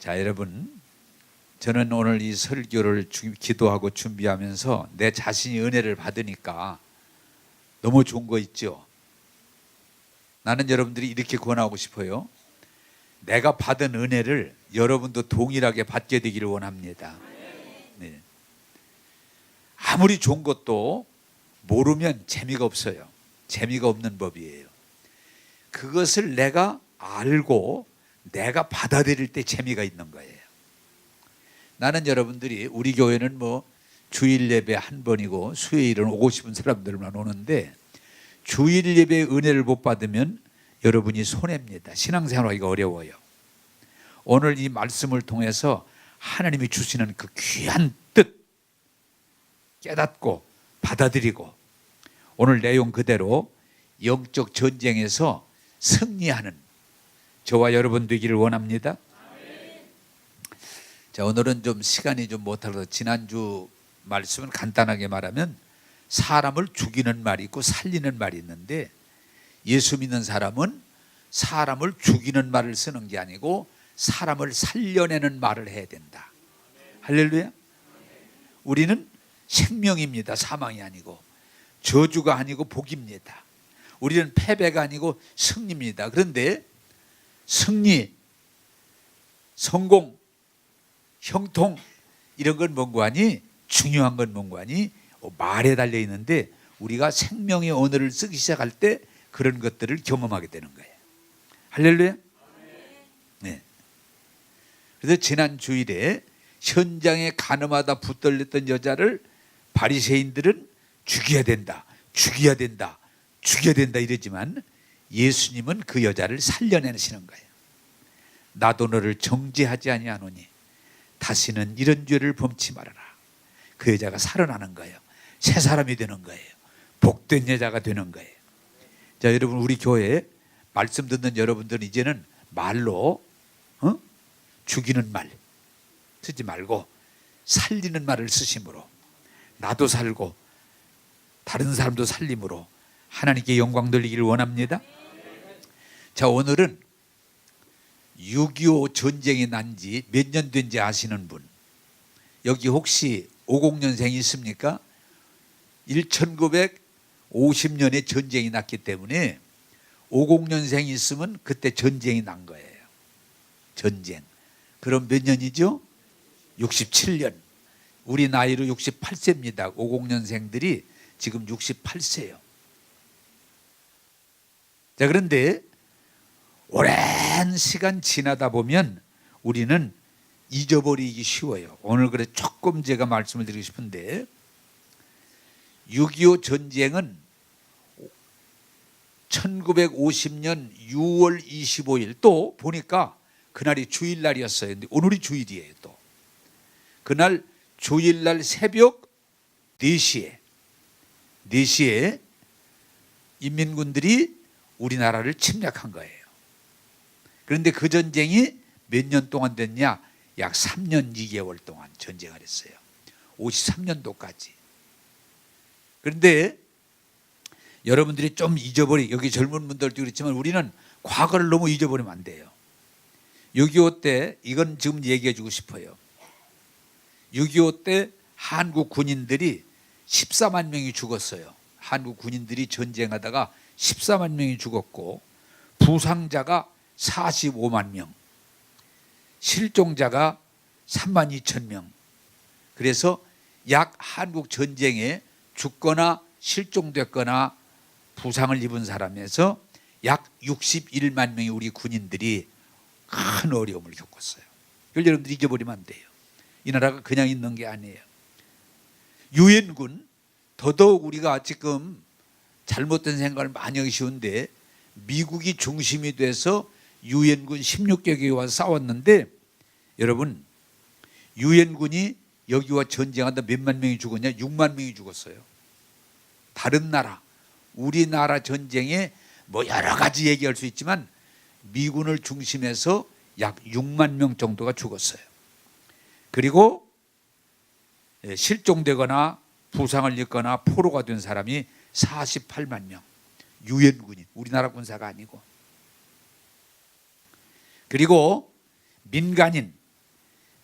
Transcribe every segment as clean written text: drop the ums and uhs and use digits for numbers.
자, 여러분, 저는 오늘 이 설교를 기도하고 준비하면서 내 자신이 은혜를 받으니까 너무 좋은 거 있죠. 나는 여러분들이 이렇게 권하고 싶어요. 내가 받은 은혜를 여러분도 동일하게 받게 되기를 원합니다. 네. 아무리 좋은 것도 모르면 재미가 없어요. 재미가 없는 법이에요. 그것을 내가 알고 내가 받아들일 때 재미가 있는 거예요. 나는 여러분들이 우리 교회는 뭐 주일 예배 한 번이고 수요일은 오고 싶은 사람들만 오는데 주일 예배의 은혜를 못 받으면 여러분이 손해입니다. 신앙생활하기가 어려워요. 오늘 이 말씀을 통해서 하나님이 주시는 그 귀한 뜻 깨닫고 받아들이고 오늘 내용 그대로 영적 전쟁에서 승리하는 저와 여러분 되기를 원합니다. 자, 오늘은 좀 시간이 좀 못하서 지난주 말씀은 간단하게 말하면 사람을 죽이는 말이 있고 살리는 말이 있는데 예수 믿는 사람은 사람을 죽이는 말을 쓰는 게 아니고 사람을 살려내는 말을 해야 된다. 할렐루야. 우리는 생명입니다. 사망이 아니고 저주가 아니고 복입니다. 우리는 패배가 아니고 승리입니다. 그런데 승리, 성공, 형통 이런 건 뭔가 하니 중요한 건 뭔가 하니 말에 달려 있는데 우리가 생명의 언어를 쓰기 시작할 때 그런 것들을 경험하게 되는 거예요. 할렐루야. 네. 그래서 지난 주일에 현장에 가늠하다 붙들렸던 여자를 바리새인들은 죽여야 된다, 죽여야 된다, 죽여야 된다 이러지만 예수님은 그 여자를 살려내시는 거예요. 나도 너를 정죄하지 아니하노니 다시는 이런 죄를 범치 말아라. 그 여자가 살아나는 거예요. 새 사람이 되는 거예요. 복된 여자가 되는 거예요. 자, 여러분 우리 교회에 말씀 듣는 여러분들은 이제는 말로 죽이는 말 쓰지 말고 살리는 말을 쓰심으로 나도 살고 다른 사람도 살림으로 하나님께 영광 돌리기를 원합니다. 자, 오늘은 6.25 전쟁이 난 지 몇 년 된지 아시는 분 여기 혹시 50년생이 있습니까? 1950년에 전쟁이 났기 때문에 50년생이 있으면 그때 전쟁이 난 거예요. 전쟁. 그럼 몇 년이죠? 67년. 우리 나이로 68세입니다. 50년생들이 지금 68세예요. 자, 그런데 오랜 시간 지나다 보면 우리는 잊어버리기 쉬워요. 오늘 그래 조금 제가 말씀을 드리고 싶은데 6.25 전쟁은 1950년 6월 25일 또 보니까 그날이 주일날이었어요. 근데 오늘이 주일이에요. 또 그날 주일날 새벽 4시에 인민군들이 우리나라를 침략한 거예요. 그런데 그 전쟁이 몇 년 동안 됐냐? 약 3년 2개월 동안 전쟁을 했어요. 53년도까지. 그런데 여러분들이 좀 여기 젊은 분들도 그렇지만 우리는 과거를 너무 잊어버리면 안 돼요. 6.25 때 이건 지금 얘기해 주고 싶어요. 6.25 때 한국 군인들이 14만 명이 죽었어요. 한국 군인들이 전쟁하다가 14만 명이 죽었고 부상자가 45만 명, 실종자가 3만 2천 명. 그래서 약 한국 전쟁에 죽거나 실종됐거나 부상을 입은 사람에서 약 61만 명의 우리 군인들이 큰 어려움을 겪었어요. 이걸 여러분들이 잊어버리면 안 돼요. 이 나라가 그냥 있는 게 아니에요. 유엔군 더더욱 우리가 지금 잘못된 생각을 많이 하기 쉬운데 미국이 중심이 돼서 유엔군 16개 개가 와서 싸웠는데 여러분 유엔군이 여기와 전쟁하다 몇만 명이 죽었냐? 6만 명이 죽었어요. 다른 나라 우리나라 전쟁에 뭐 여러 가지 얘기할 수 있지만 미군을 중심해서 약 6만 명 정도가 죽었어요. 그리고 실종되거나 부상을 입거나 포로가 된 사람이 48만 명. 유엔군인 우리나라 군사가 아니고. 그리고 민간인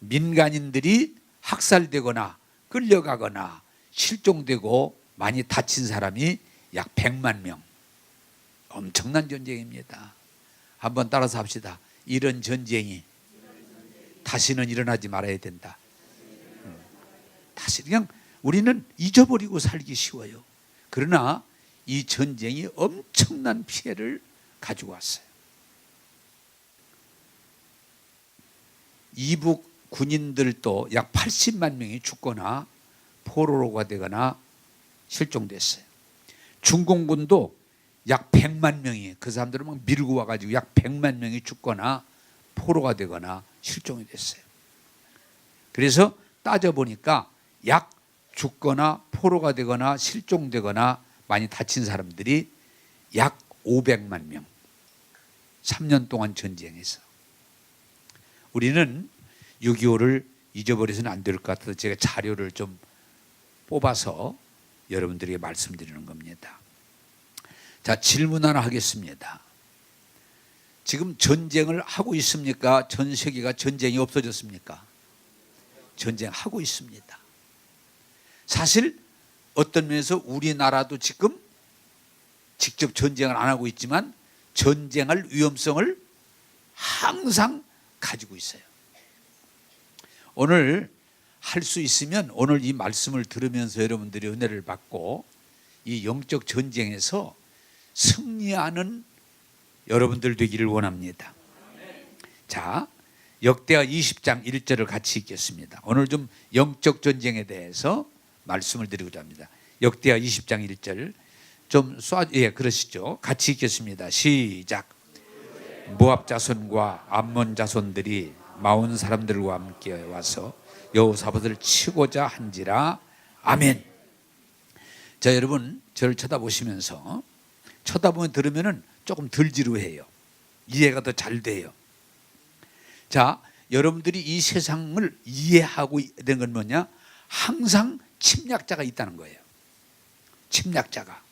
민간인들이 학살되거나 끌려가거나 실종되고 많이 다친 사람이 약 100만 명. 엄청난 전쟁입니다. 한번 따라서 합시다. 이런 전쟁이 다시는 일어나지 말아야 된다. 다시 그냥 우리는 잊어버리고 살기 쉬워요. 그러나 이 전쟁이 엄청난 피해를 가지고 왔어요. 이북 군인들도 약 80만 명이 죽거나 포로가 되거나 실종됐어요. 중공군도 약 100만 명이, 그 사람들은 막 밀고 와가지고 약 100만 명이 죽거나 포로가 되거나 실종이 됐어요. 그래서 따져보니까 약 죽거나 포로가 되거나 실종되거나 많이 다친 사람들이 약 500만 명. 3년 동안 전쟁에서. 우리는 6.25를 잊어버려서는 안 될 것 같아서 제가 자료를 좀 뽑아서 여러분들에게 말씀드리는 겁니다. 자, 질문 하나 하겠습니다. 지금 전쟁을 하고 있습니까? 전 세계가 전쟁이 없어졌습니까? 전쟁하고 있습니다. 사실 어떤 면에서 우리나라도 지금 직접 전쟁을 안 하고 있지만 전쟁할 위험성을 항상 가지고 있어요. 오늘 할 수 있으면 오늘 이 말씀을 들으면서 여러분들이 은혜를 받고 이 영적 전쟁에서 승리하는 여러분들 되기를 원합니다. 자, 역대하 20장 1절을 같이 읽겠습니다. 오늘 좀 영적 전쟁에 대해서 말씀을 드리고자 합니다. 역대하 20장 1절 좀 그러시죠. 같이 읽겠습니다. 시작. 모압 자손과 암몬 자손들이 마온 사람들과 함께 와서 여호사밧을 치고자 한지라. 아멘. 자, 여러분 저를 쳐다보시면서 쳐다보면 들으면은 조금 덜 지루해요. 이해가 더 잘 돼요. 자, 여러분들이 이 세상을 이해하고 된 건 뭐냐? 항상 침략자가 있다는 거예요. 침략자가.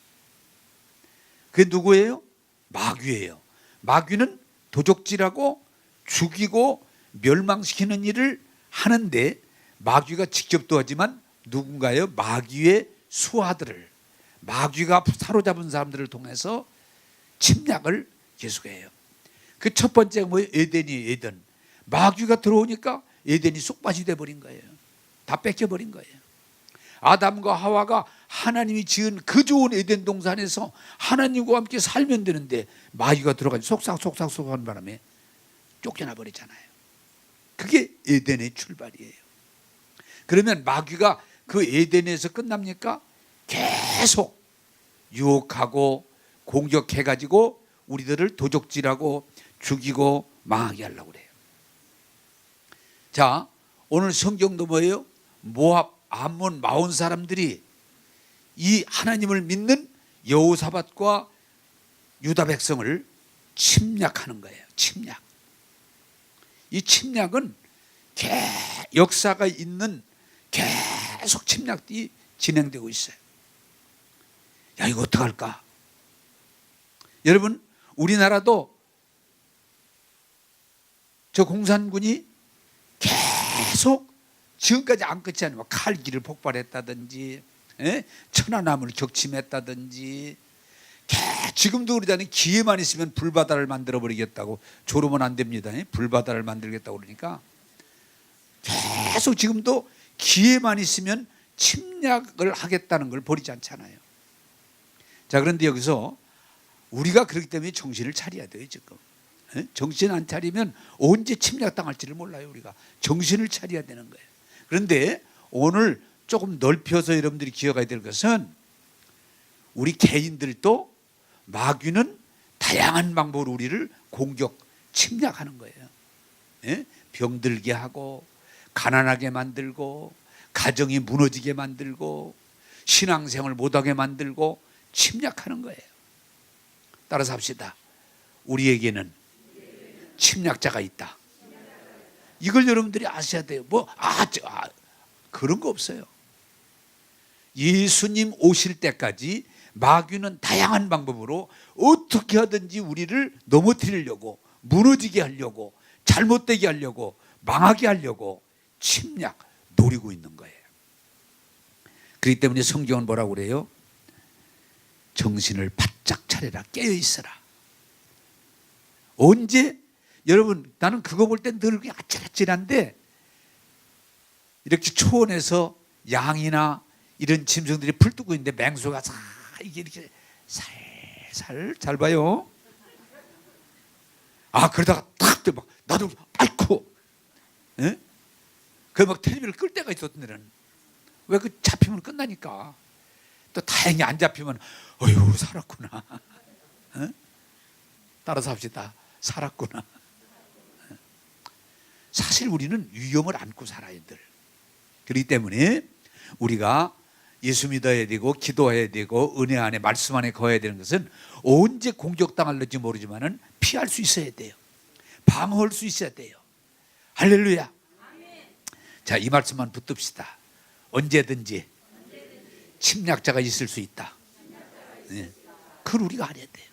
그게 누구예요? 마귀예요. 마귀는 도적질하고 죽이고 멸망시키는 일을 하는데 마귀가 직접도 하지만 누군가요? 마귀의 수하들을, 마귀가 사로잡은 사람들을 통해서 침략을 계속해요. 그 첫 번째가 뭐예요? 에덴이에요. 에덴. 마귀가 들어오니까 에덴이 쑥밭이 돼버린 거예요. 다 뺏겨버린 거예요. 아담과 하와가 하나님이 지은 그 좋은 에덴 동산에서 하나님과 함께 살면 되는데 마귀가 들어가서 속삭속삭 하는 바람에 쫓겨나 버리잖아요. 그게 에덴의 출발이에요. 그러면 마귀가 그 에덴에서 끝납니까? 계속 유혹하고 공격해가지고 우리들을 도적질하고 죽이고 망하게 하려고 그래요. 자, 오늘 성경도 뭐예요? 모압, 암몬, 마온 사람들이 이 하나님을 믿는 여호사밧과 유다 백성을 침략하는 거예요. 침략. 이 침략은 역사가 있는 계속 침략이 진행되고 있어요. 야, 이거 어떡할까? 여러분, 우리나라도 저 공산군이 계속 지금까지 안 끝이 아니고 칼기를 폭발했다든지, 천안함을 격침했다든지, 지금도 그러잖아요. 기회만 있으면 불바다를 만들어 버리겠다고. 졸으면 안 됩니다. 불바다를 만들겠다고 그러니까 계속 지금도 기회만 있으면 침략을 하겠다는 걸 버리지 않잖아요. 자, 그런데 여기서 우리가 그렇기 때문에 정신을 차려야 돼요. 지금 정신 안 차리면 언제 침략당할지를 몰라요. 우리가 정신을 차려야 되는 거예요. 그런데 오늘 조금 넓혀서 여러분들이 기억해야 될 것은 우리 개인들도 마귀는 다양한 방법으로 우리를 공격, 침략하는 거예요. 병들게 하고 가난하게 만들고 가정이 무너지게 만들고 신앙생활 못하게 만들고 침략하는 거예요. 따라서 합시다. 우리에게는 침략자가 있다. 이걸 여러분들이 아셔야 돼요. 그런 거 없어요. 예수님 오실 때까지 마귀는 다양한 방법으로 어떻게 하든지 우리를 넘어뜨리려고, 무너지게 하려고, 잘못되게 하려고, 망하게 하려고 침략 노리고 있는 거예요. 그렇기 때문에 성경은 뭐라고 그래요? 정신을 바짝 차려라, 깨어 있어라. 언제? 여러분, 나는 그거 볼 때 늘 아찔아찔한데, 이렇게 초원에서 양이나 이런 짐승들이 풀 뜨고 있는데 맹수가 이게 이렇게 살살, 잘 봐요. 그러다가 탁 막 나도 아이쿠, 그 막 텔레비를 끌 때가 있었던 데는. 왜? 그 잡히면 끝나니까. 또 다행히 안 잡히면 어휴 살았구나. 따라서 합시다. 살았구나. 사실 우리는 위험을 안고 살아야 돼. 그렇기 때문에 우리가 예수 믿어야 되고 기도해야 되고 은혜 안에 말씀 안에 거해야 되는 것은 언제 공격당할지 모르지만은 피할 수 있어야 돼요. 방어할 수 있어야 돼요. 할렐루야. 자, 이 말씀만 붙듭시다. 언제든지 침략자가 있을 수 있다. 네. 그걸 우리가 알아야 돼요.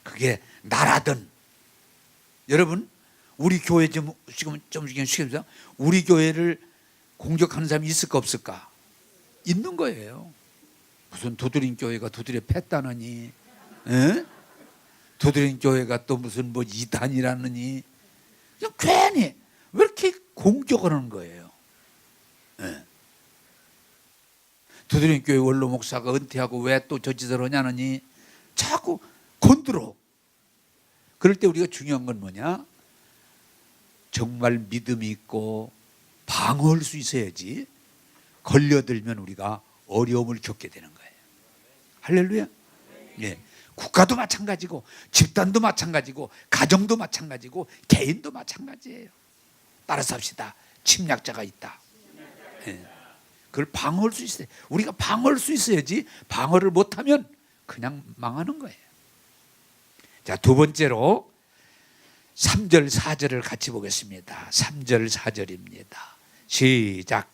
그게 나라든. 여러분, 우리 교회 지금 쉬겠습니다. 우리 교회를 공격하는 사람이 있을까 없을까? 있는 거예요. 무슨 두드린 교회가 두드려 팼다느니, 두드린 교회가 또 무슨 뭐 이단이라느니, 그냥 괜히 왜 이렇게 공격을 하는 거예요? 두드린 교회 원로 목사가 은퇴하고 왜 또 저 짓을 하냐느니 자꾸 건드려. 그럴 때 우리가 중요한 건 뭐냐? 정말 믿음이 있고 방어할 수 있어야지 걸려들면 우리가 어려움을 겪게 되는 거예요. 할렐루야. 예. 국가도 마찬가지고 집단도 마찬가지고 가정도 마찬가지고 개인도 마찬가지예요. 따라서 합시다. 침략자가 있다. 예. 그걸 방어할 수 있어요. 우리가 방어할 수 있어야지 방어를 못하면 그냥 망하는 거예요. 자, 두 번째로 3절 4절을 같이 보겠습니다. 3절 4절입니다. 시작.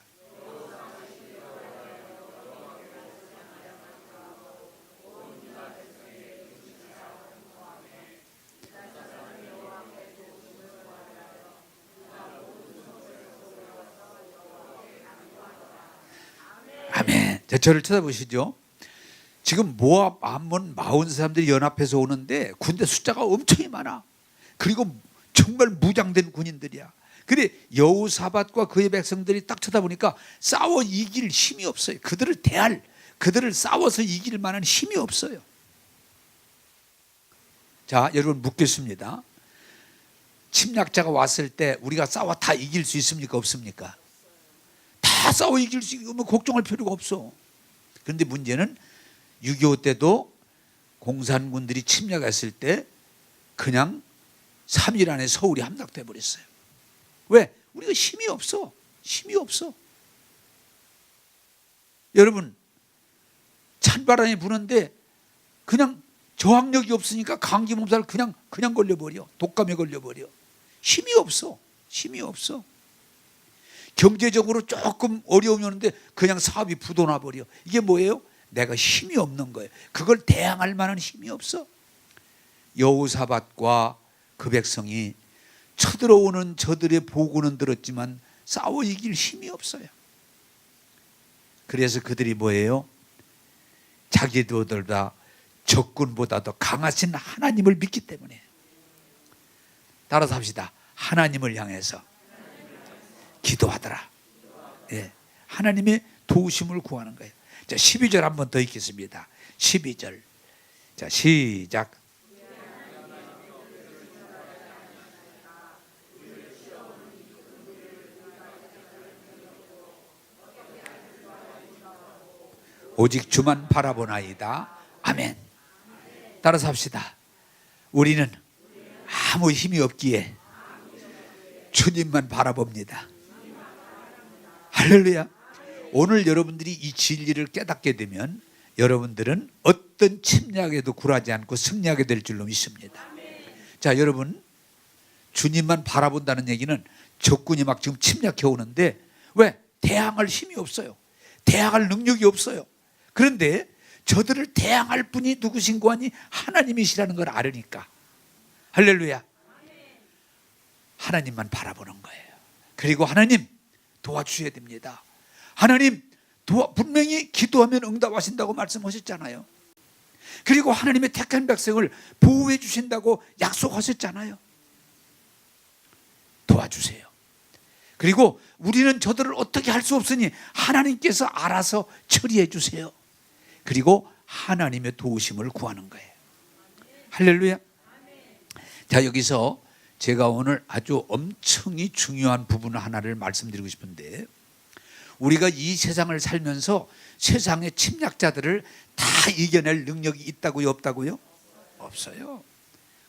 아멘. 자, 저를 쳐다보시죠. 지금 모압, 암몬, 마온 사람들이 연합해서 오는데 군대 숫자가 엄청 많아. 그리고 정말 무장된 군인들이야. 근데 여호사밧과 그의 백성들이 딱 쳐다보니까 싸워 이길 힘이 없어요. 그들을 싸워서 이길 만한 힘이 없어요. 자, 여러분 묻겠습니다. 침략자가 왔을 때 우리가 싸워 다 이길 수 있습니까? 없습니까? 다 싸워 이길 수 있으면 걱정할 필요가 없어. 그런데 문제는 6.25 때도 공산군들이 침략했을 때 그냥 3일 안에 서울이 함락돼 버렸어요. 왜? 우리가 힘이 없어. 힘이 없어. 여러분, 찬바람이 부는데 그냥 저항력이 없으니까 감기 몸살 그냥 걸려버려. 독감에 걸려버려. 힘이 없어. 힘이 없어. 경제적으로 조금 어려움이 오는데 그냥 사업이 부도나 버려. 이게 뭐예요? 내가 힘이 없는 거예요. 그걸 대항할 만한 힘이 없어. 여호사밧과 그 백성이 쳐들어오는 저들의 보고는 들었지만 싸워 이길 힘이 없어요. 그래서 그들이 뭐예요? 자기들보다 적군보다 더 강하신 하나님을 믿기 때문에. 따라서 합시다. 하나님을 향해서 기도하더라. 예, 하나님의 도우심을 구하는 거예요. 자, 12절 한 번 더 읽겠습니다. 12절. 자, 시작. 오직 주만 바라보나이다. 아멘. 따라서 합시다. 우리는 아무 힘이 없기에 주님만 바라봅니다. 할렐루야. 오늘 여러분들이 이 진리를 깨닫게 되면 여러분들은 어떤 침략에도 굴하지 않고 승리하게 될 줄로 믿습니다. 자, 여러분, 주님만 바라본다는 얘기는 적군이 막 지금 침략해 오는데 왜? 대항할 힘이 없어요. 대항할 능력이 없어요. 그런데 저들을 대항할 분이 누구신고 하니 하나님이시라는 걸 알으니까. 할렐루야. 하나님만 바라보는 거예요. 그리고 하나님 도와주셔야 됩니다. 하나님 분명히 기도하면 응답하신다고 말씀하셨잖아요. 그리고 하나님의 택한 백성을 보호해 주신다고 약속하셨잖아요. 도와주세요. 그리고 우리는 저들을 어떻게 할 수 없으니 하나님께서 알아서 처리해 주세요. 그리고 하나님의 도우심을 구하는 거예요. 할렐루야. 자, 여기서 제가 오늘 아주 엄청히 중요한 부분 하나를 말씀드리고 싶은데, 우리가 이 세상을 살면서 세상의 침략자들을 다 이겨낼 능력이 있다고요, 없다고요? 없어요.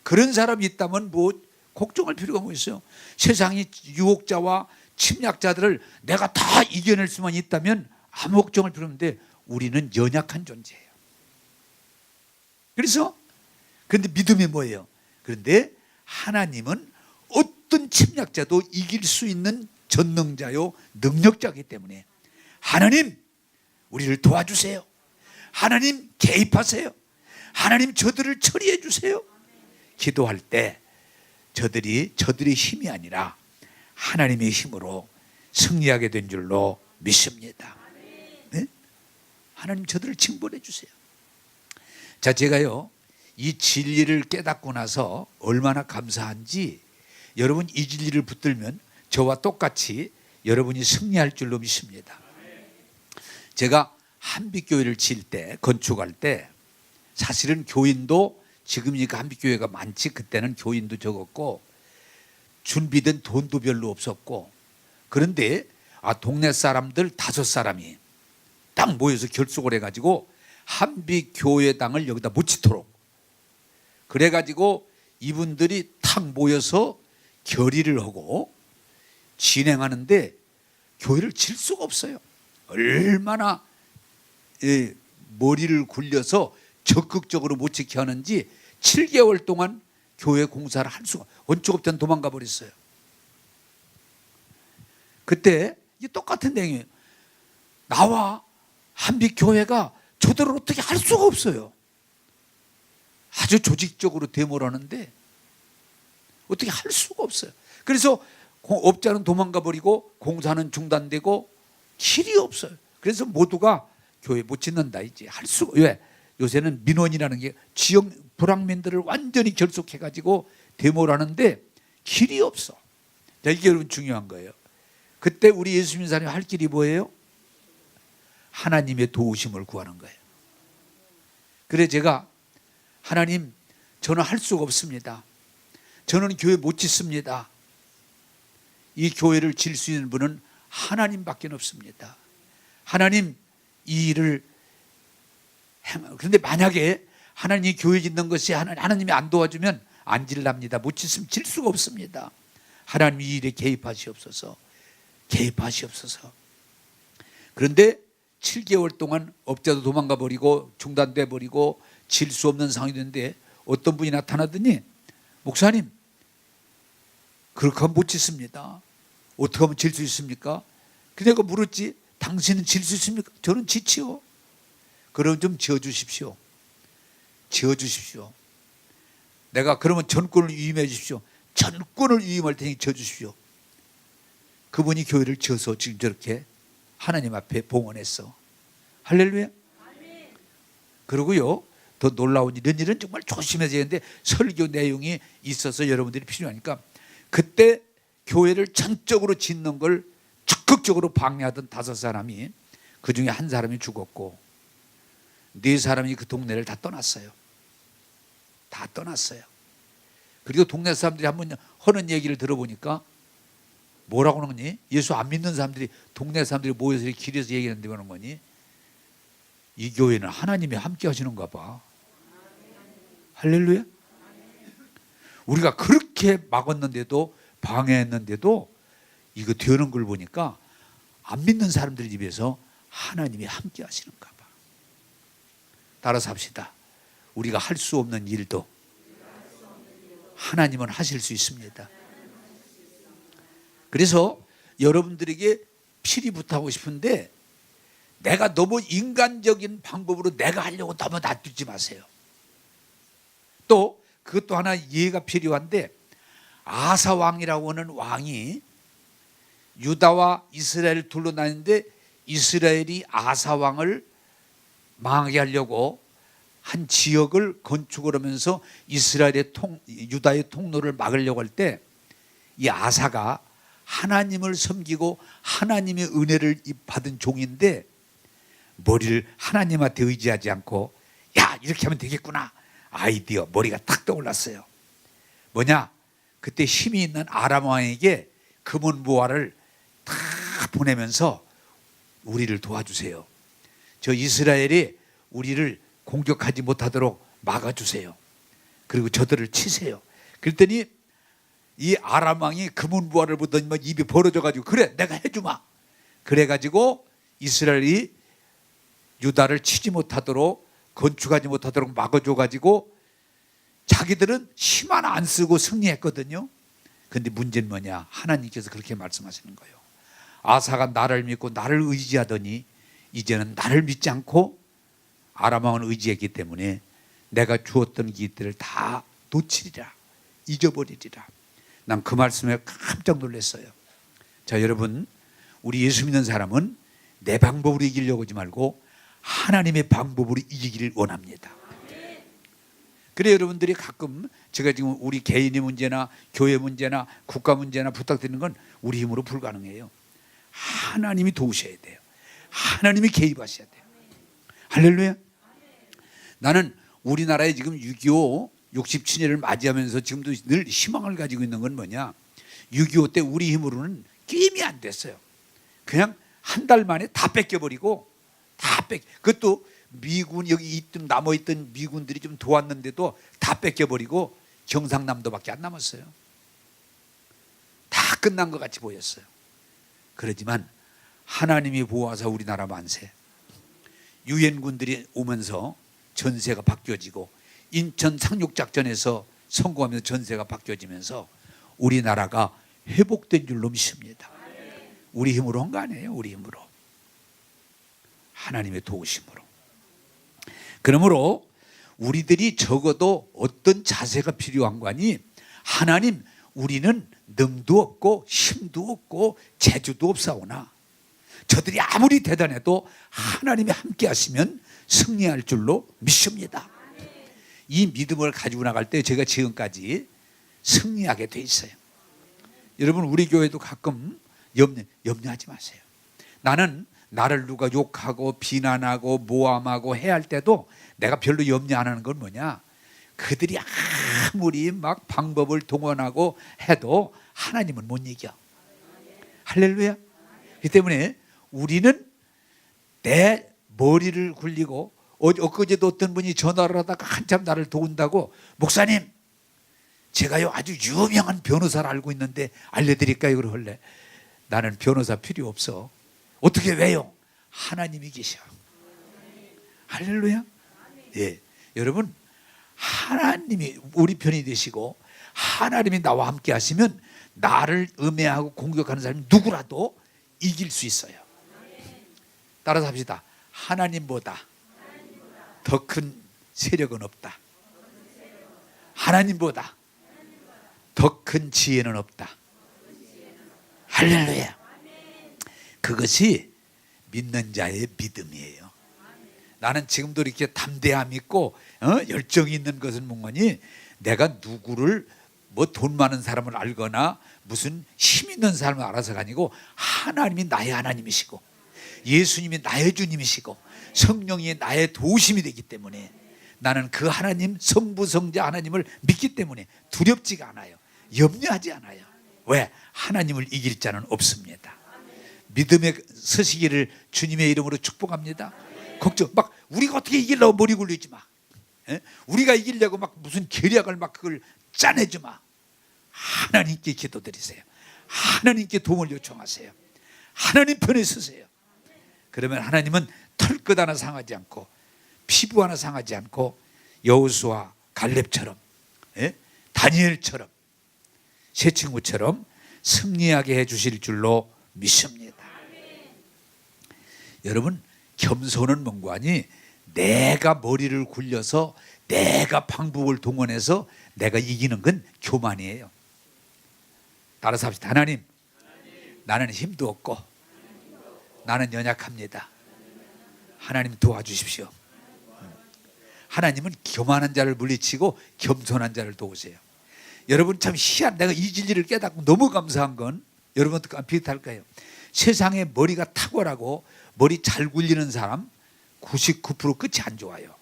그런 사람이 있다면 뭐 걱정할 필요가 뭐 있어요? 세상이 유혹자와 침략자들을 내가 다 이겨낼 수만 있다면 아무 걱정할 필요 없는데, 우리는 연약한 존재예요. 그래서 그런데 믿음이 뭐예요? 그런데 하나님은 어떤 침략자도 이길 수 있는 전능자요 능력자이기 때문에 하나님 우리를 도와주세요. 하나님 개입하세요. 하나님 저들을 처리해 주세요. 기도할 때 저들의 힘이 아니라 하나님의 힘으로 승리하게 된 줄로 믿습니다. 네? 하나님 저들을 징벌해 주세요. 자, 제가요 이 진리를 깨닫고 나서 얼마나 감사한지, 여러분 이 진리를 붙들면 저와 똑같이 여러분이 승리할 줄로 믿습니다. 제가 한빛교회를 지을 때, 건축할 때 사실은 교인도 지금이니까 한빛교회가 많지, 그때는 교인도 적었고 준비된 돈도 별로 없었고, 그런데 동네 사람들 5사람이 딱 모여서 결속을 해가지고 한빛교회당을 여기다 묻히도록, 그래가지고 이분들이 탁 모여서 결의를 하고 진행하는데 교회를 질 수가 없어요. 얼마나 머리를 굴려서 적극적으로 못 지켜 하는지 7개월 동안 교회 공사를 할 수가, 원초업자는 도망가 버렸어요. 그때 똑같은 내용이에요. 나와 한빛교회가 저들을 어떻게 할 수가 없어요. 아주 조직적으로 데모를 하는데 어떻게 할 수가 없어요. 그래서 업자는 도망가 버리고 공사는 중단되고 길이 없어요. 그래서 모두가 교회 못 짓는다 이제 할 수가. 왜? 요새는 민원이라는 게 지역 불황민들을 완전히 결속해 가지고 데모를 하는데 길이 없어. 자, 이게 여러분 중요한 거예요. 그때 우리 예수 믿는 사람이 할 길이 뭐예요? 하나님의 도우심을 구하는 거예요. 그래 제가 하나님 저는 할 수가 없습니다. 저는 교회 못 짓습니다. 이 교회를 질 수 있는 분은 하나님밖에 없습니다. 하나님 이 일을 그런데 만약에 하나님이 교회 짓는 것이 하나님이 안 도와주면 안 질랍니다. 못 짓으면 질 수가 없습니다. 하나님 이 일에 개입하시옵소서. 개입하시옵소서. 그런데 7개월 동안 업자도 도망가 버리고 중단돼 버리고 질 수 없는 상황이 됐는데 어떤 분이 나타나더니 목사님 그렇게 하면 못 짓습니다. 어떻게 하면 질 수 있습니까? 그래서 내가 물었지. 당신은 질 수 있습니까? 저는 지치요. 그럼 좀 지어주십시오. 지어주십시오. 내가 그러면 전권을 위임해 주십시오. 전권을 위임할 테니 지어주십시오. 그분이 교회를 지어서 지금 저렇게 하나님 앞에 봉헌했어. 할렐루야. 그리고요 더 놀라운 이런 일은 정말 조심해야 되는데 설교 내용이 있어서 여러분들이 필요하니까, 그때 교회를 전적으로 짓는 걸 적극적으로 방해하던 5사람이 그 중에 한 사람이 죽었고 4사람이 그 동네를 다 떠났어요. 다 떠났어요. 그리고 동네 사람들이 한번 하는 얘기를 들어보니까 뭐라고 하는 거니? 예수 안 믿는 사람들이, 동네 사람들이 모여서 길에서 얘기하는데 그러는 거니? 이 교회는 하나님이 함께 하시는가 봐. 할렐루야. 우리가 그렇게 막았는데도, 방해했는데도 이거 되는 걸 보니까 안 믿는 사람들 입에서 하나님이 함께 하시는가 봐. 따라서 합시다. 우리가 할 수 없는 일도 하나님은 하실 수 있습니다. 그래서 여러분들에게 필히 부탁하고 싶은데, 내가 너무 인간적인 방법으로 내가 하려고 너무 놔두지 마세요. 또 그것도 하나 이해가 필요한데, 아사 왕이라고 하는 왕이 유다와 이스라엘을 둘러다니는데 이스라엘이 아사 왕을 망하게 하려고 한 지역을 건축을 하면서 유다의 통로를 막으려고 할 때 이 아사가 하나님을 섬기고 하나님의 은혜를 받은 종인데 머리를 하나님한테 의지하지 않고 야 이렇게 하면 되겠구나 아이디어 머리가 탁 떠올랐어요. 뭐냐, 그때 힘이 있는 아람 왕에게 금은 보화를 다 보내면서 우리를 도와주세요. 저 이스라엘이 우리를 공격하지 못하도록 막아주세요. 그리고 저들을 치세요. 그랬더니 이 아람 왕이 금은 보화를 보더니 입이 벌어져가지고 그래 내가 해주마. 그래가지고 이스라엘이 유다를 치지 못하도록 건축하지 못하도록 막아줘가지고 자기들은 힘 하나 안 쓰고 승리했거든요. 그런데 문제는 뭐냐, 하나님께서 그렇게 말씀하시는 거예요. 아사가 나를 믿고 나를 의지하더니 이제는 나를 믿지 않고 아람 왕을 의지했기 때문에 내가 주었던 기들을 다 놓치리라, 잊어버리리라. 난 그 말씀에 깜짝 놀랐어요. 자, 여러분, 우리 예수 믿는 사람은 내 방법으로 이기려고 하지 말고 하나님의 방법으로 이기기를 원합니다. 그래 여러분들이 가끔 제가 지금 우리 개인의 문제나 교회 문제나 국가 문제나 부탁드리는 건 우리 힘으로 불가능해요. 하나님이 도우셔야 돼요. 하나님이 개입하셔야 돼요. 할렐루야. 나는 우리나라에 지금 6.25 67년을 맞이하면서 지금도 늘 희망을 가지고 있는 건 뭐냐, 6.25 때 우리 힘으로는 게임이 안 됐어요. 그냥 한 달 만에 다 뺏겨버리고 그것도 미군 여기 있던 남아있던 미군들이 좀 도왔는데도 다 뺏겨버리고 경상남도밖에 안 남았어요. 다 끝난 것 같이 보였어요. 그러지만 하나님이 보호하사 우리나라 만세. 유엔군들이 오면서 전세가 바뀌어지고 인천 상륙작전에서 성공하면서 전세가 바뀌어지면서 우리나라가 회복된 줄로 믿습니다. 우리 힘으로 한 거 아니에요. 우리 힘으로, 하나님의 도우심으로. 그러므로 우리들이 적어도 어떤 자세가 필요한 거니, 하나님 우리는 능도 없고 힘도 없고 재주도 없사오나 저들이 아무리 대단해도 하나님이 함께 하시면 승리할 줄로 믿습니다. 이 믿음을 가지고 나갈 때 제가 지금까지 승리하게 돼 있어요. 여러분, 우리 교회도 가끔 염려하지 마세요. 나는 나를 누가 욕하고 비난하고 모함하고 해야 할 때도 내가 별로 염려 안 하는 건 뭐냐, 그들이 아무리 막 방법을 동원하고 해도 하나님은 못 이겨. 할렐루야. 그렇기 때문에 우리는 내 머리를 굴리고, 엊그제도 어떤 분이 전화를 하다가 한참 나를 도운다고, 목사님 제가요 아주 유명한 변호사를 알고 있는데 알려드릴까요? 그러길래 나는 변호사 필요 없어. 어떻게, 왜요? 하나님이 계셔. 할렐루야. 예, 여러분, 하나님이 우리 편이 되시고 하나님이 나와 함께 하시면 나를 음해하고 공격하는 사람이 누구라도 이길 수 있어요. 따라서 합시다. 하나님보다 더 큰 세력은 없다. 하나님보다 더 큰 지혜는 없다. 할렐루야. 그것이 믿는 자의 믿음이에요. 나는 지금도 이렇게 담대함 있고 열정이 있는 것은 뭔가니, 내가 누구를 뭐 돈 많은 사람을 알거나 무슨 힘 있는 사람을 알아서가 아니고 하나님이 나의 하나님이시고 예수님이 나의 주님이시고 성령이 나의 도우심이 되기 때문에 나는 그 하나님, 성부 성자 하나님을 믿기 때문에 두렵지가 않아요. 염려하지 않아요. 왜? 하나님을 이길 자는 없습니다. 믿음의 서시기를 주님의 이름으로 축복합니다. 걱정 막 우리가 어떻게 이기려고 머리 굴리지 마. 우리가 이기려고 막 무슨 계략을 막 그걸 짜내지 마. 하나님께 기도드리세요. 하나님께 도움을 요청하세요. 하나님 편에 서세요. 그러면 하나님은 털끝 하나 상하지 않고 피부 하나 상하지 않고 여호수아, 갈렙처럼, 다니엘처럼, 세 친구처럼 승리하게 해주실 줄로 믿습니다. 여러분, 겸손은 뭔가니, 내가 머리를 굴려서 내가 방법을 동원해서 내가 이기는 건 교만이에요. 따라서 합시다. 하나님, 나는 힘도 없고 나는 연약합니다. 하나님 도와주십시오. 하나님은 교만한 자를 물리치고 겸손한 자를 도우세요. 여러분 참 희한, 내가 이 진리를 깨닫고 너무 감사한 건 여러분도 비슷할 거예요. 세상에 머리가 탁월하고 머리 잘 굴리는 사람 99% 끝이 안 좋아요.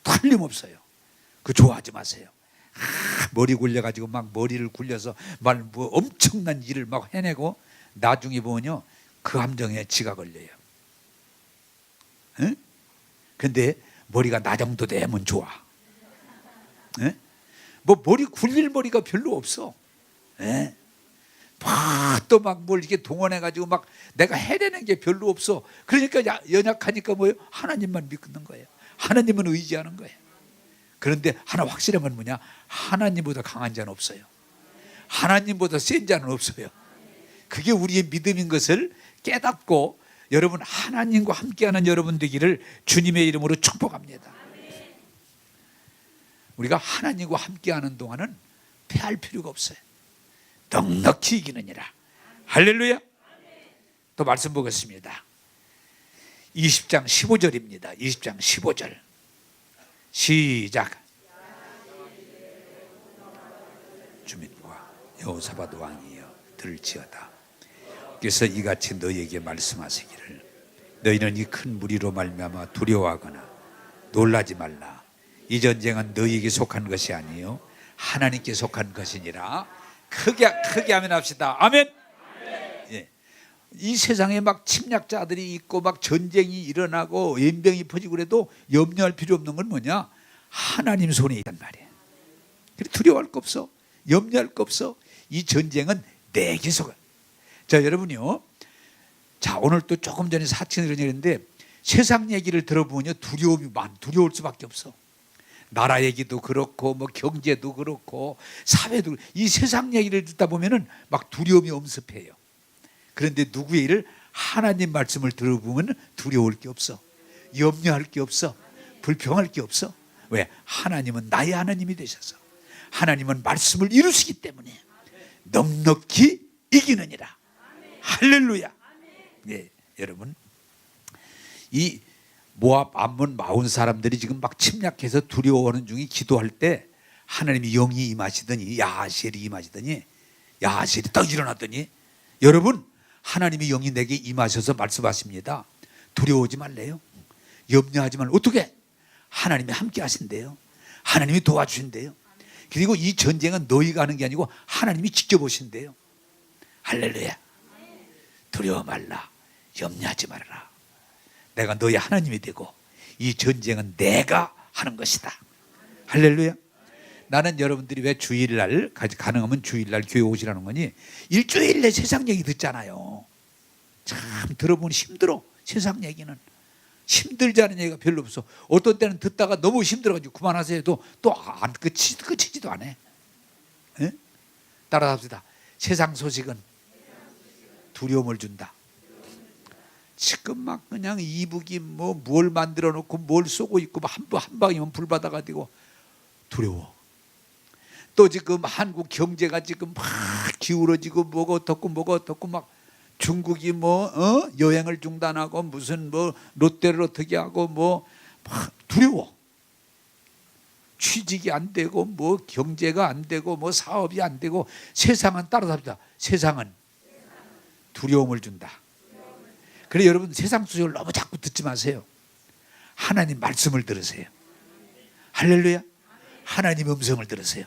틀림없어요. 그 좋아하지 마세요. 머리 굴려가지고 막 머리를 굴려서 뭐 엄청난 일을 막 해내고 나중에 보면요 그 함정에 지가 걸려요. 응? 근데 머리가 나 정도 되면 좋아. 응? 뭐 머리 굴릴 머리가 별로 없어. 응? 또 막 뭘 이렇게 동원해가지고 막 내가 해내는 게 별로 없어. 그러니까 연약하니까 뭐예요? 하나님만 믿는 거예요. 하나님은 의지하는 거예요. 그런데 하나 확실한 건 뭐냐? 하나님보다 강한 자는 없어요. 하나님보다 센 자는 없어요. 그게 우리의 믿음인 것을 깨닫고 여러분 하나님과 함께하는 여러분 되기를 주님의 이름으로 축복합니다. 우리가 하나님과 함께하는 동안은 패할 필요가 없어요. 넉넉히 이기느니라. 할렐루야. 또 말씀 보겠습니다. 20장 15절입니다. 20장 15절 시작. 주민과 여호사밧 왕이여 들을지어다. 그래서 이같이 너희에게 말씀하시기를 너희는 이 큰 무리로 말미암아 두려워하거나 놀라지 말라. 이 전쟁은 너희에게 속한 것이 아니요 하나님께 속한 것이니라. 크게 아멘 합시다. 아멘. 예. 이 세상에 막 침략자들이 있고 막 전쟁이 일어나고 연병이 퍼지고 그래도 염려할 필요 없는 건 뭐냐? 하나님 손에 있단 말이에요. 두려워할 거 없어. 염려할 거 없어. 이 전쟁은 내게 속한. 자 여러분요, 자 오늘 또 조금 전에 사칭 이런 얘기인데 세상 얘기를 들어보면요 두려울 수밖에 없어. 나라 얘기도 그렇고 뭐 경제도 그렇고 사회도, 이 세상 얘기를 듣다 보면은 막 두려움이 엄습해요. 그런데 누구의 일을 하나님 말씀을 들어보면 두려울 게 없어. 염려할 게 없어. 불평할 게 없어. 왜? 하나님은 나의 하나님이 되셔서 하나님은 말씀을 이루시기 때문에 넉넉히 이기느니라. 할렐루야. 네, 여러분 이 모압, 암몬, 마온 사람들이 지금 막 침략해서 두려워하는 중에 기도할 때 하나님이 영이 임하시더니 야하셀이 임하시더니 야하셀이 딱 일어났더니 여러분 하나님이 영이 내게 임하셔서 말씀하십니다. 두려워하지 말래요. 염려하지 말래요. 어떻게? 하나님이 함께 하신대요. 하나님이 도와주신대요. 그리고 이 전쟁은 너희가 하는 게 아니고 하나님이 직접 오신대요. 할렐루야. 두려워 말라. 염려하지 말아라. 내가 너희 하나님이 되고 이 전쟁은 내가 하는 것이다. 할렐루야. 나는 여러분들이 왜 주일날 가능하면 주일날 교회 오시라는 거니? 일주일 내 세상 얘기 듣잖아요. 참 들어보면 힘들어. 세상 얘기는 힘들지 않은 얘기가 별로 없어. 어떤 때는 듣다가 너무 힘들어가지고 그만하세요 해도 또 안 끝이지도 않아. 에? 따라합시다. 세상 소식은 두려움을 준다. 지금 막 그냥 이북이 뭐 뭘 만들어 놓고 뭘 쏘고 있고 한 방이면 불 받아가지고 두려워. 또 지금 한국 경제가 지금 막 기울어지고 뭐가 어떻고 막 중국이 뭐 여행을 중단하고 무슨 뭐 롯데를 어떻게 하고 뭐 막 두려워. 취직이 안 되고 뭐 경제가 안 되고 뭐 사업이 안 되고 세상은 따라잡니다. 세상은 두려움을 준다. 그래 여러분 세상 소식을 너무 자꾸 듣지 마세요. 하나님 말씀을 들으세요. 할렐루야. 하나님 음성을 들으세요.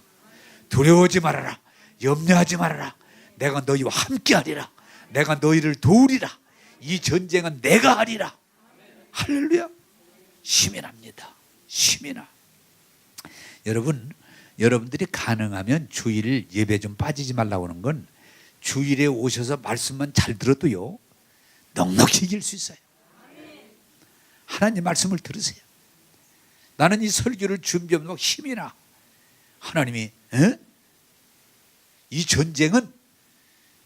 두려워하지 말아라. 염려하지 말아라. 내가 너희와 함께하리라. 내가 너희를 도우리라. 이 전쟁은 내가 하리라. 할렐루야. 힘이 납니다. 힘이 나. 여러분들이 가능하면 주일 예배 좀 빠지지 말라고 하는 건 주일에 오셔서 말씀만 잘 들어도요 넉넉히 이길 수 있어요. 하나님 말씀을 들으세요. 나는 이 설교를 준비하면 힘이 나. 하나님이 이 전쟁은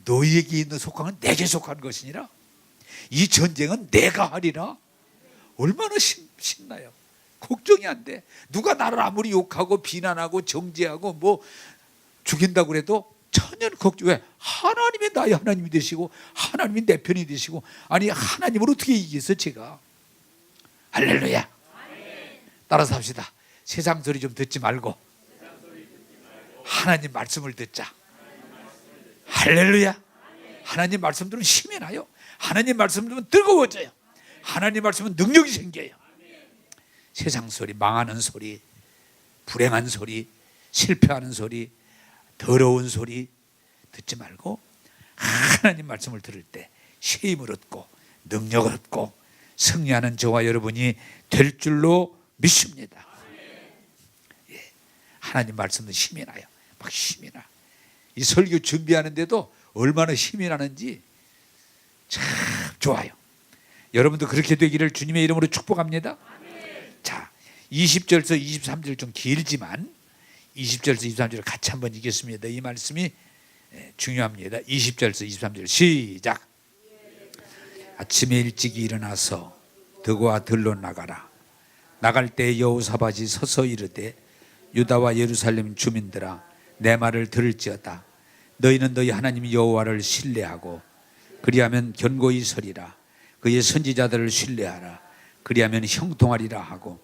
너희에게 있는 속한 내게 속한 것이니라. 이 전쟁은 내가 하리라. 얼마나 신나요. 걱정이 안 돼. 누가 나를 아무리 욕하고 비난하고 정죄하고 뭐 죽인다고 그래도 전혀 걱정. 왜? 하나님이 나의 하나님이 되시고 하나님이 내 편이 되시고, 아니 하나님을 어떻게 이기겠어 제가. 할렐루야. 따라서 합시다. 세상 소리 좀 듣지 말고 하나님 말씀을 듣자. 할렐루야. 하나님 말씀 들으면 힘이 나요. 하나님 말씀 들으면 뜨거워져요. 하나님 말씀은 능력이 생겨요. 세상 소리, 망하는 소리, 불행한 소리, 실패하는 소리, 더러운 소리 듣지 말고 하나님 말씀을 들을 때 힘을 얻고 능력을 얻고 승리하는 저와 여러분이 될 줄로 믿습니다. 예. 하나님 말씀은 힘이 나요. 막 힘이 나. 이 설교 준비하는데도 얼마나 힘이 나는지 참 좋아요. 여러분도 그렇게 되기를 주님의 이름으로 축복합니다. 자, 20절에서 23절 좀 길지만 20절에서 23절을 같이 한번 읽겠습니다. 이 말씀이 중요합니다. 20절에서 23절 시작. 아침에 일찍 일어나서 들과 들로 나가라. 나갈 때 여호사밧이 서서 이르되 유다와 예루살렘 주민들아 내 말을 들을지어다. 너희는 너희 하나님 여호와를 신뢰하고 그리하면 견고히 서리라. 그의 선지자들을 신뢰하라. 그리하면 형통하리라 하고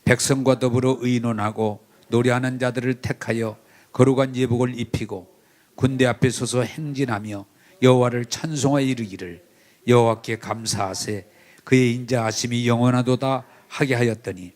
백성과 더불어 의논하고 노래하는 자들을 택하여 거룩한 예복을 입히고 군대 앞에 서서 행진하며 여호와를 찬송하여 이르기를 여호와께 감사하세 그의 인자하심이 영원하도다 하게 하였더니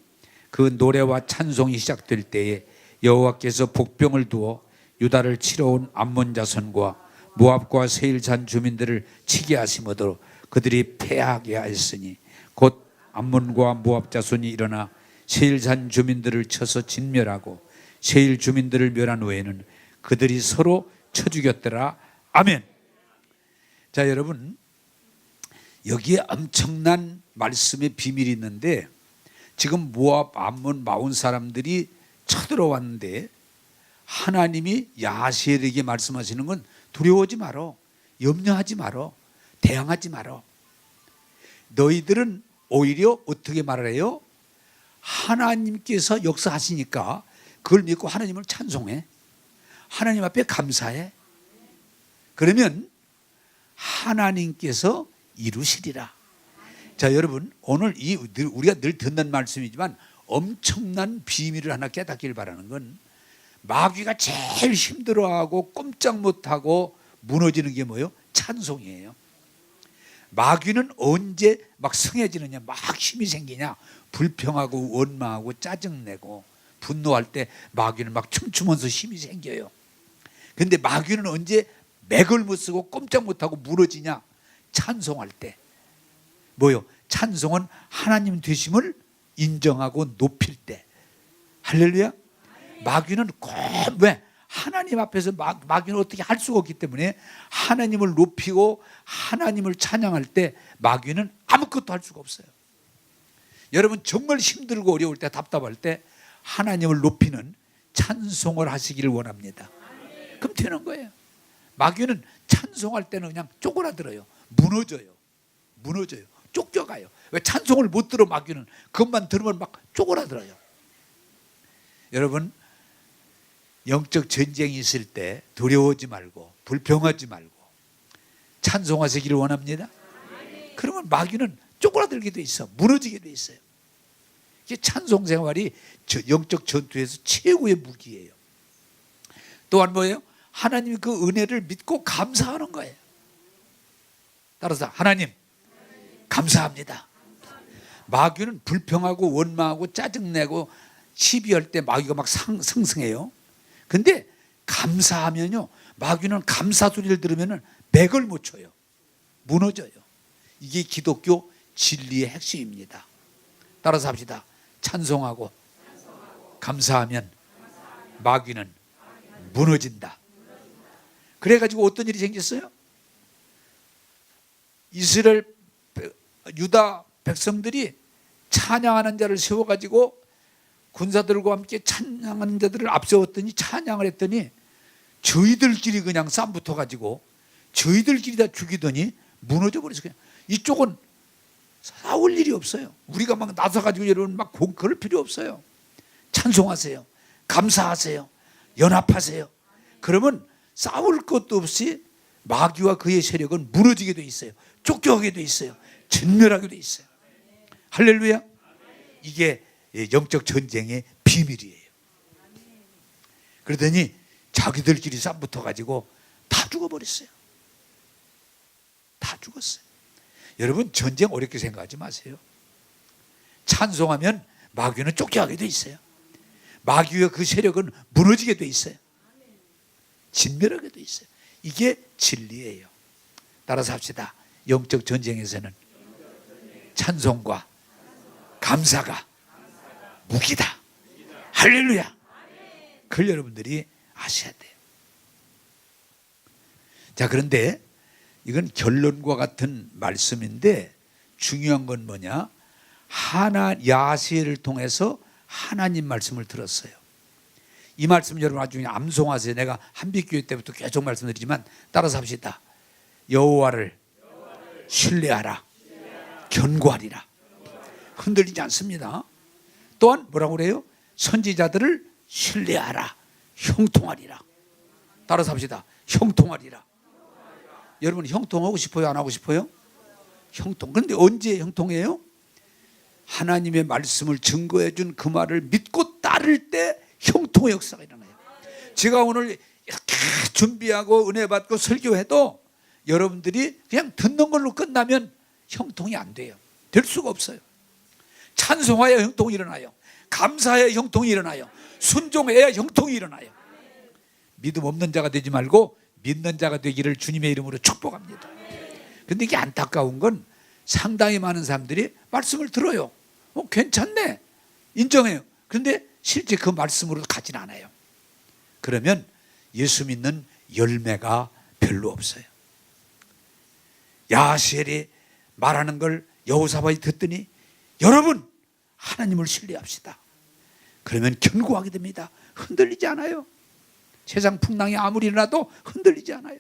그 노래와 찬송이 시작될 때에 여호와께서 복병을 두어 유다를 치러 온 암몬 자손과 모압과 세일산 주민들을 치게 하심으로 그들이 패하게 하였으니 곧 암몬과 모압 자손이 일어나 세일산 주민들을 쳐서 진멸하고 세일 주민들을 멸한 후에는 그들이 서로 쳐 죽였더라. 아멘. 자, 여러분, 여기에 엄청난 말씀의 비밀이 있는데 지금 모압, 암몬, 마온 사람들이 쳐들어왔는데 하나님이 야하시엘에게 말씀하시는 건 두려워하지 마라, 염려하지 마라, 대항하지 마라. 너희들은 오히려 어떻게 말해요? 하나님께서 역사하시니까 그걸 믿고 하나님을 찬송해. 하나님 앞에 감사해. 그러면 하나님께서 이루시리라. 자, 여러분, 오늘 우리가 늘 듣는 말씀이지만 엄청난 비밀을 하나 깨닫길 바라는 건 마귀가 제일 힘들어하고 꼼짝 못하고 무너지는 게 뭐예요? 찬송이에요. 마귀는 언제 막 성해지느냐, 막 힘이 생기냐, 불평하고 원망하고 짜증내고 분노할 때 마귀는 막 춤추면서 힘이 생겨요. 그런데 마귀는 언제 맥을 못 쓰고 꼼짝 못하고 무너지냐? 찬송할 때. 뭐요? 찬송은 하나님 되심을 인정하고 높일 때. 할렐루야. 마귀는 꼭 왜? 하나님 앞에서 마귀는 어떻게 할 수가 없기 때문에 하나님을 높이고 하나님을 찬양할 때 마귀는 아무것도 할 수가 없어요. 여러분 정말 힘들고 어려울 때 답답할 때 하나님을 높이는 찬송을 하시기를 원합니다. 그럼 되는 거예요. 마귀는 찬송할 때는 그냥 쪼그라들어요. 무너져요. 쫓겨가요. 왜? 찬송을 못 들어. 마귀는 그것만 들으면 막 쪼그라들어요. 여러분, 영적 전쟁이 있을 때 두려워하지 말고 불평하지 말고 찬송하시기를 원합니다. 그러면 마귀는 쪼그라들게 돼 있어. 무너지게 돼 있어요. 이게 찬송 생활이 영적 전투에서 최고의 무기예요. 또한 뭐예요? 하나님이 그 은혜를 믿고 감사하는 거예요. 따라서 하나님 감사합니다. 마귀는 불평하고 원망하고 짜증내고 시비할 때 마귀가 막 상승해요. 근데 감사하면요, 마귀는 감사 소리를 들으면 맥을 못 쳐요. 무너져요. 이게 기독교 진리의 핵심입니다. 따라서 합시다. 찬송하고 감사하면 마귀는 무너진다. 그래가지고 어떤 일이 생겼어요? 이스라엘 유다 백성들이 찬양하는 자를 세워가지고 군사들과 함께 찬양하는 자들을 앞세웠더니 찬양을 했더니 저희들끼리 그냥 싸움 붙어가지고 저희들끼리 다 죽이더니 무너져 버렸어요. 이쪽은 싸울 일이 없어요. 우리가 막 나서가지고 여러분 막 그럴 필요 없어요. 찬송하세요. 감사하세요. 연합하세요. 그러면 싸울 것도 없이 마귀와 그의 세력은 무너지게 돼 있어요. 쫓겨가게 돼 있어요. 진멸하게 돼 있어요. 할렐루야. 이게 영적 전쟁의 비밀이에요. 그러더니 자기들끼리 싸붙어 가지고 다 죽어버렸어요. 다 죽었어요. 여러분, 전쟁 어렵게 생각하지 마세요. 찬송하면 마귀는 쫓겨가게 돼 있어요. 마귀와 그 세력은 무너지게 돼 있어요. 진멸하게 돼 있어요. 이게 진리예요. 따라서 합시다. 영적 전쟁에서는 찬송과 감사가 무기다. 할렐루야. 그걸 여러분들이 아셔야 돼요. 자, 그런데 이건 결론과 같은 말씀인데 중요한 건 뭐냐? 야시엘을 통해서 하나님 말씀을 들었어요. 이 말씀 여러분 아주 암송하세요. 내가 한빛교회 때부터 계속 말씀드리지만 따라서 합시다. 여호와를 신뢰하라. 견고하리라. 흔들리지 않습니다. 또한 뭐라고 그래요? 선지자들을 신뢰하라. 형통하리라. 따라서 합시다. 형통하리라. 여러분 형통하고 싶어요? 안 하고 싶어요? 형통. 그런데 언제 형통해요? 하나님의 말씀을 증거해 준 그 말을 믿고 따를 때 형통의 역사가 일어나요. 제가 오늘 이렇게 준비하고 은혜 받고 설교해도 여러분들이 그냥 듣는 걸로 끝나면 형통이 안 돼요. 될 수가 없어요. 찬송해야 형통이 일어나요. 감사해야 형통이 일어나요. 순종해야 형통이 일어나요. 믿음 없는 자가 되지 말고 믿는 자가 되기를 주님의 이름으로 축복합니다. 그런데 이게 안타까운 건 상당히 많은 사람들이 말씀을 들어요. 괜찮네. 인정해요. 그런데 실제 그 말씀으로 가진 않아요. 그러면 예수 믿는 열매가 별로 없어요. 야시엘이 말하는 걸 여호사밧이 듣더니 여러분 하나님을 신뢰합시다. 그러면 견고하게 됩니다. 흔들리지 않아요. 세상 풍랑이 아무리 일어나도 흔들리지 않아요.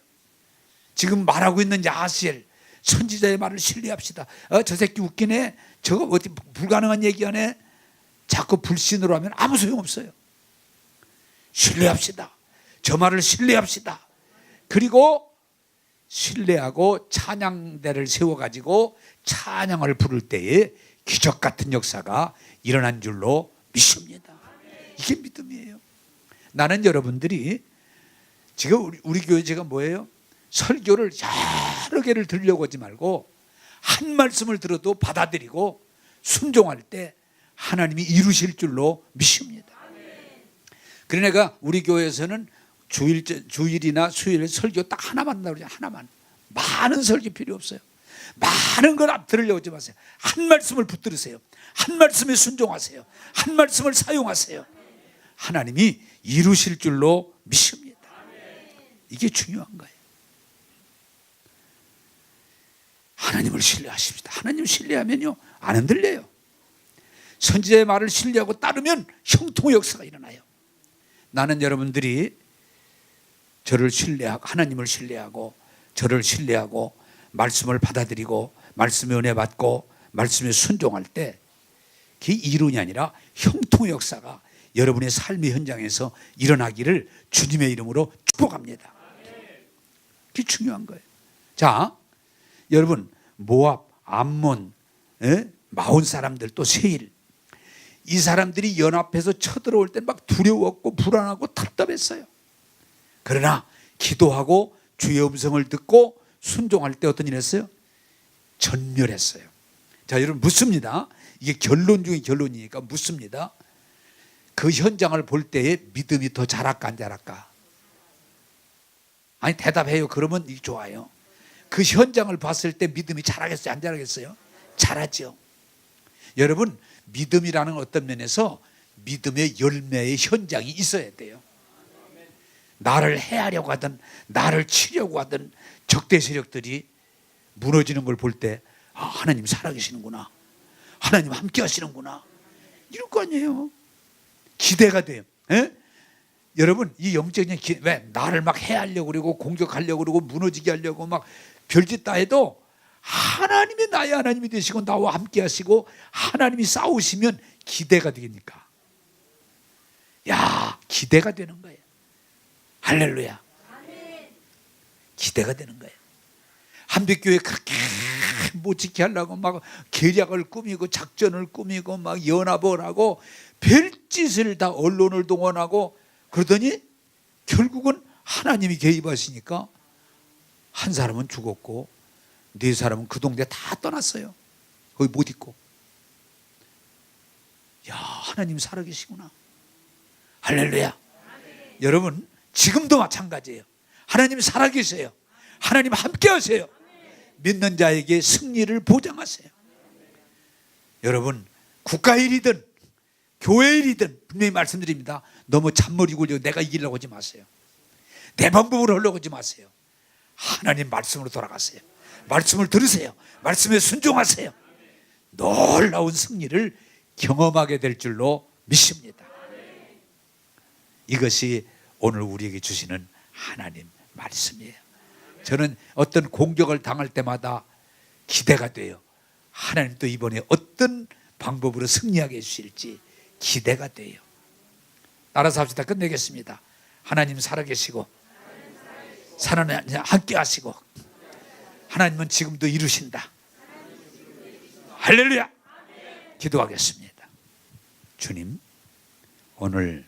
지금 말하고 있는 야시엘 선지자의 말을 신뢰합시다. 저 새끼 웃기네. 저거 어디 불가능한 얘기하네. 자꾸 불신으로 하면 아무 소용없어요. 신뢰합시다. 저 말을 신뢰합시다. 그리고 신뢰하고 찬양대를 세워가지고 찬양을 부를 때에 기적 같은 역사가 일어난 줄로 믿습니다. 이게 믿음이에요. 나는 여러분들이 지금 우리 교회 제가 뭐예요? 설교를 여러 개를 들으려고 하지 말고 한 말씀을 들어도 받아들이고 순종할 때 하나님이 이루실 줄로 믿습니다. 그래 내가 우리 교회에서는 주일이나 수요일 설교 딱 하나만 한다고 그러죠. 하나만. 많은 설교 필요 없어요. 많은 걸 들으려고 하지 마세요. 한 말씀을 붙들으세요. 한 말씀에 순종하세요. 한 말씀을 사용하세요. 하나님이 이루실 줄로 믿습니다. 이게 중요한 거예요. 하나님을 신뢰하십시다. 하나님 신뢰하면요 안 흔들려요. 선지자의 말을 신뢰하고 따르면 형통의 역사가 일어나요. 나는 여러분들이 저를 신뢰하고 하나님을 신뢰하고 저를 신뢰하고 말씀을 받아들이고 말씀에 은혜 받고 말씀에 순종할 때 그게 이론이 아니라 형통의 역사가 여러분의 삶의 현장에서 일어나기를 주님의 이름으로 축복합니다. 그게 중요한 거예요. 자, 여러분 모압, 암몬, 마온 사람들 또 세일 이 사람들이 연합해서 쳐들어올 때 막 두려웠고 불안하고 답답했어요. 그러나 기도하고 주의 음성을 듣고 순종할 때 어떤 일을 했어요? 전멸했어요. 자, 여러분 묻습니다. 이게 결론 중에 결론이니까 묻습니다. 그 현장을 볼 때에 믿음이 더 자랄까 안 자랄까? 아니 대답해요. 그러면 이게 좋아요. 그 현장을 봤을 때 믿음이 자라겠어요? 안 자라겠어요? 자라죠. 여러분 믿음이라는 어떤 면에서 믿음의 열매의 현장이 있어야 돼요. 나를 해하려고 하든 나를 치려고 하든 적대 세력들이 무너지는 걸 볼 때 하나님 살아계시는구나. 하나님 함께 하시는구나. 이럴 거 아니에요. 기대가 돼요. 여러분 이 영적인 왜 나를 막 해하려고 그러고 공격하려고 그러고 무너지게 하려고 막 별짓 다 해도 하나님이 나의 하나님이 되시고 나와 함께 하시고 하나님이 싸우시면 기대가 되겠니까? 야, 기대가 되는 거예요. 할렐루야. 기대가 되는 거예요. 한빛교회 그렇게 못 지게 하려고 막 계략을 꾸미고 작전을 꾸미고 막 연합을 하고 별짓을 다 언론을 동원하고 그러더니 결국은 하나님이 개입하시니까 한 사람은 죽었고 네 사람은 그 동네 다 떠났어요. 거기 못 있고. 야, 하나님 살아계시구나. 할렐루야. 여러분 지금도 마찬가지예요. 하나님 살아계세요. 하나님 함께 하세요. 믿는 자에게 승리를 보장하세요. 여러분 국가 일이든 교회 일이든 분명히 말씀드립니다. 너무 잔머리 굴려 내가 이기려고 하지 마세요. 내 방법으로 하려고 하지 마세요. 하나님 말씀으로 돌아가세요. 말씀을 들으세요. 말씀에 순종하세요. 놀라운 승리를 경험하게 될 줄로 믿습니다. 이것이 오늘 우리에게 주시는 하나님 말씀이에요. 저는 어떤 공격을 당할 때마다 기대가 돼요. 하나님 또 이번에 어떤 방법으로 승리하게 해주실지 기대가 돼요. 따라서 합시다. 끝내겠습니다. 하나님 살아계시고 하나님 함께 하시고 하나님은 지금도 이루신다. 할렐루야. 기도하겠습니다. 주님, 오늘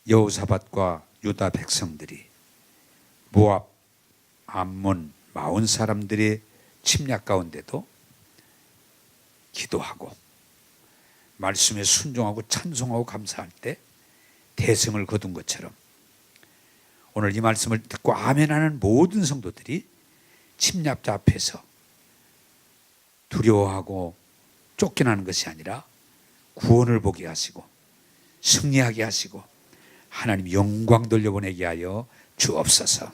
여호사밧과 유다 백성들이 모압, 암몬, 마온 사람들의 침략 가운데도 기도하고 말씀에 순종하고 찬송하고 감사할 때 대승을 거둔 것처럼 오늘 이 말씀을 듣고 아멘하는 모든 성도들이 침략자 앞에서 두려워하고 쫓겨나는 것이 아니라 구원을 보게 하시고 승리하게 하시고 하나님 영광 돌려보내게 하여 주옵소서.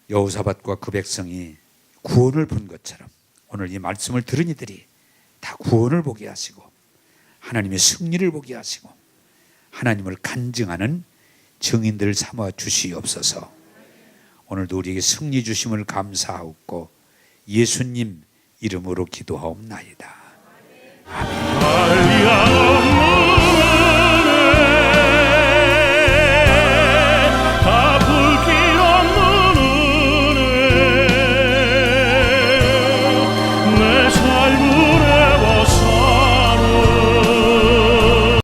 여호사밧과 그 백성이 구원을 본 것처럼 오늘 이 말씀을 들은 이들이 다 구원을 보게 하시고 하나님의 승리를 보게 하시고 하나님을 간증하는 증인들 삼아 주시옵소서. 오늘도 우리에게 승리 주심을 감사하옵고 예수님 이름으로 기도하옵나이다. 아멘.